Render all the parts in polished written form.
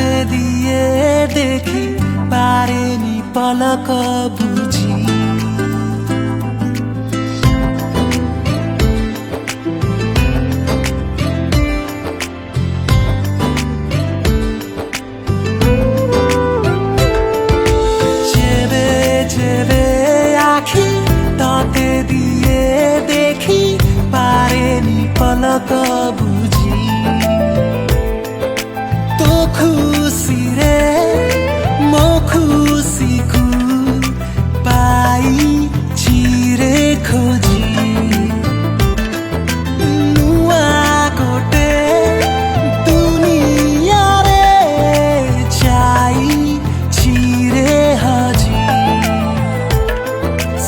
तते दिए देखी पारेनी पलक बुझी पलक बुझी तो खुशी रे मो खुशी को पाई चिरे खोजी नुआ गोटे दुनिया रे चाई चिरे हजी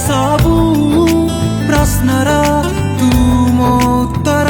सबु प्रश्नर उत्तर